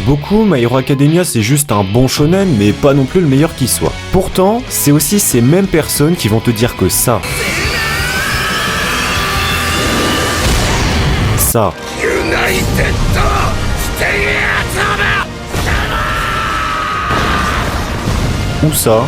beaucoup, My Hero Academia c'est juste un bon shonen, mais pas non plus le meilleur qui soit. Pourtant, c'est aussi ces mêmes personnes qui vont te dire que ça, ou ça,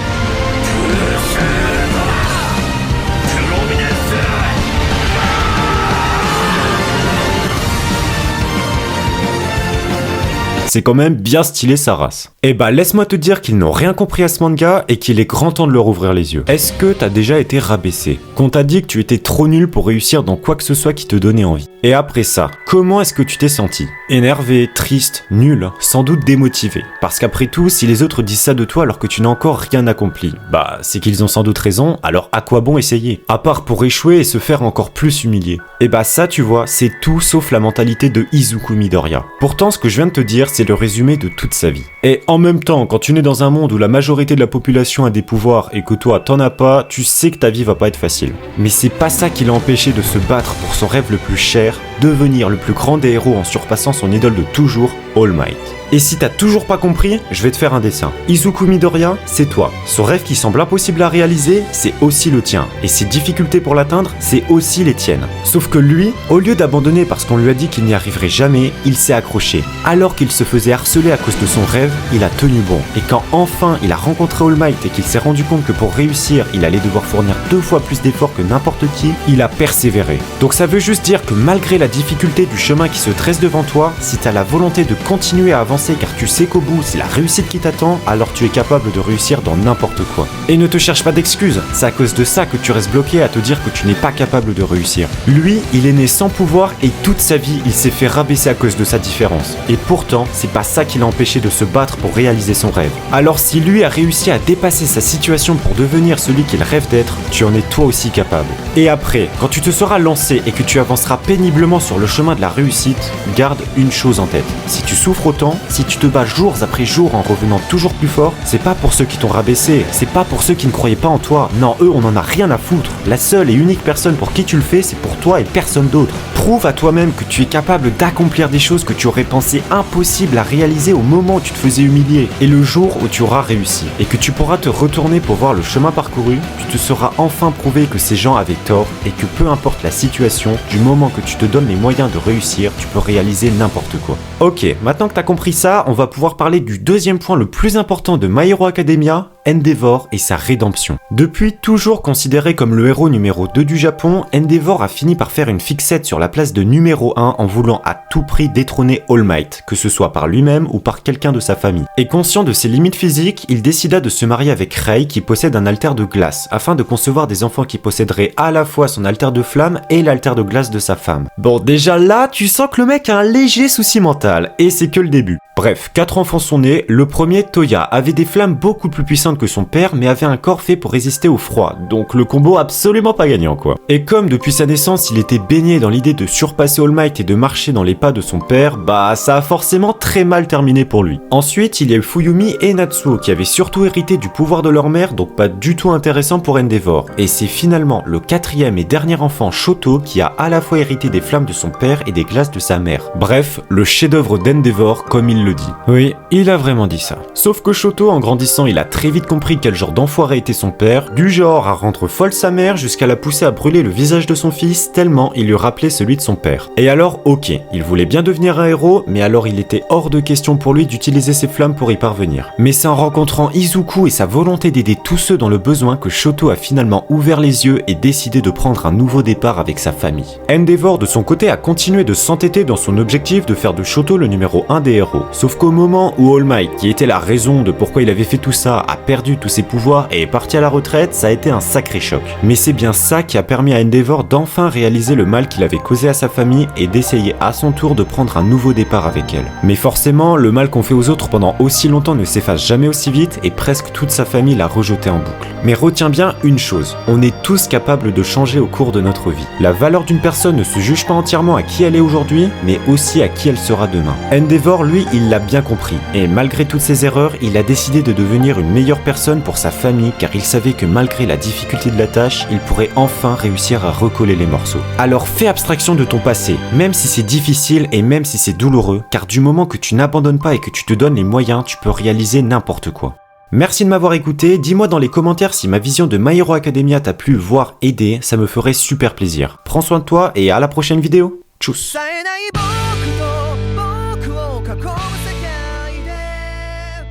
c'est quand même bien stylé sa race. Et bah laisse-moi te dire qu'ils n'ont rien compris à ce manga et qu'il est grand temps de leur ouvrir les yeux. Est-ce que t'as déjà été rabaissé? Qu'on t'a dit que tu étais trop nul pour réussir dans quoi que ce soit qui te donnait envie? Et après ça, comment est-ce que tu t'es senti? Énervé, triste, nul, sans doute démotivé. Parce qu'après tout, si les autres disent ça de toi alors que tu n'as encore rien accompli, bah c'est qu'ils ont sans doute raison, alors à quoi bon essayer? À part pour échouer et se faire encore plus humilier. Et bah ça tu vois, c'est tout sauf la mentalité de Izuku Midoriya. Pourtant ce que je viens de te dire, c'est le résumé de toute sa vie. Et en même temps, quand tu nais dans un monde où la majorité de la population a des pouvoirs et que toi t'en as pas, tu sais que ta vie va pas être facile. Mais c'est pas ça qui l'a empêché de se battre pour son rêve le plus cher, devenir le plus grand des héros en surpassant son idole de toujours, All Might. Et si t'as toujours pas compris, je vais te faire un dessin. Izuku Midoriya, c'est toi. Son rêve qui semble impossible à réaliser, c'est aussi le tien. Et ses difficultés pour l'atteindre, c'est aussi les tiennes. Sauf que lui, au lieu d'abandonner parce qu'on lui a dit qu'il n'y arriverait jamais, il s'est accroché. Alors qu'il se faisait harceler à cause de son rêve, il a tenu bon. Et quand enfin il a rencontré All Might et qu'il s'est rendu compte que pour réussir, il allait devoir fournir 2 fois plus d'efforts que n'importe qui, il a persévéré. Donc ça veut juste dire que malgré la difficulté du chemin qui se dresse devant toi, si t'as la volonté de continuer à avancer car tu sais qu'au bout c'est la réussite qui t'attend, alors tu es capable de réussir dans n'importe quoi. Et ne te cherche pas d'excuses, c'est à cause de ça que tu restes bloqué à te dire que tu n'es pas capable de réussir. Lui, il est né sans pouvoir et toute sa vie il s'est fait rabaisser à cause de sa différence. Et pourtant, c'est pas ça qui l'a empêché de se battre pour réaliser son rêve. Alors si lui a réussi à dépasser sa situation pour devenir celui qu'il rêve d'être, tu en es toi aussi capable. Et après, quand tu te seras lancé et que tu avanceras péniblement sur le chemin de la réussite, garde une chose en tête. Si tu souffres autant, si tu te bats jours après jour en revenant toujours plus fort, c'est pas pour ceux qui t'ont rabaissé, c'est pas pour ceux qui ne croyaient pas en toi. Non, eux, on en a rien à foutre. La seule et unique personne pour qui tu le fais, c'est pour toi et personne d'autre. Prouve à toi-même que tu es capable d'accomplir des choses que tu aurais pensé impossibles à réaliser au moment où tu te faisais humilier. Et le jour où tu auras réussi, et que tu pourras te retourner pour voir le chemin parcouru, tu te seras enfin prouvé que ces gens avaient tort et que peu importe la situation, du moment que tu te donnes les moyens de réussir, tu peux réaliser n'importe quoi. Ok, maintenant que t'as compris ça, on va pouvoir parler du deuxième point le plus important de My Hero Academia, Endeavor et sa rédemption. Depuis toujours considéré comme le héros numéro 2 du Japon, Endeavor a fini par faire une fixette sur la place de numéro 1 en voulant à tout prix détrôner All Might, que ce soit par lui-même ou par quelqu'un de sa famille. Et conscient de ses limites physiques, il décida de se marier avec Rei qui possède un alter de glace, afin de concevoir des enfants qui posséderaient à la fois son alter de flamme et l'alter de glace de sa femme. Bon, déjà là, tu sens que le mec a un léger souci mental, et c'est que le début. Bref, 4 enfants sont nés, le premier, Toya, avait des flammes beaucoup plus puissantes que son père, mais avait un corps fait pour résister au froid, donc le combo absolument pas gagnant quoi. Et comme depuis sa naissance il était baigné dans l'idée de surpasser All Might et de marcher dans les pas de son père, bah ça a forcément très mal terminé pour lui. Ensuite il y a eu Fuyumi et Natsuo qui avaient surtout hérité du pouvoir de leur mère, donc pas du tout intéressant pour Endeavor. Et c'est finalement le 4e et dernier enfant, Shoto, qui a à la fois hérité des flammes de son père et des glaces de sa mère. Bref, le chef-d'œuvre d'Endeavor comme il le dit. Oui, il a vraiment dit ça. Sauf que Shoto, en grandissant, il a très vite compris quel genre d'enfoiré était son père, du genre à rendre folle sa mère jusqu'à la pousser à brûler le visage de son fils tellement il lui rappelait celui de son père. Et alors, ok, il voulait bien devenir un héros, mais alors il était hors de question pour lui d'utiliser ses flammes pour y parvenir. Mais c'est en rencontrant Izuku et sa volonté d'aider tous ceux dans le besoin que Shoto a finalement ouvert les yeux et décidé de prendre un nouveau départ avec sa famille. Endeavor de son côté a continué de s'entêter dans son objectif de faire de Shoto le numéro 1 des héros. Sauf qu'au moment où All Might, qui était la raison de pourquoi il avait fait tout ça, a perdu tous ses pouvoirs et est parti à la retraite, ça a été un sacré choc. Mais c'est bien ça qui a permis à Endeavor d'enfin réaliser le mal qu'il avait causé à sa famille et d'essayer à son tour de prendre un nouveau départ avec elle. Mais forcément, le mal qu'on fait aux autres pendant aussi longtemps ne s'efface jamais aussi vite et presque toute sa famille l'a rejeté en boucle. Mais retiens bien une chose, on est tous capables de changer au cours de notre vie. La valeur d'une personne ne se juge pas entièrement à qui elle est aujourd'hui, mais aussi à qui elle sera demain. Endeavor, lui, il l'a bien compris, et malgré toutes ses erreurs, il a décidé de devenir une meilleure personne pour sa famille, car il savait que malgré la difficulté de la tâche, il pourrait enfin réussir à recoller les morceaux. Alors fais abstraction de ton passé, même si c'est difficile et même si c'est douloureux, car du moment que tu n'abandonnes pas et que tu te donnes les moyens, tu peux réaliser n'importe quoi. Merci de m'avoir écouté, dis-moi dans les commentaires si ma vision de My Hero Academia t'a plu, voire aidé, ça me ferait super plaisir. Prends soin de toi et à la prochaine vidéo. Tchuss.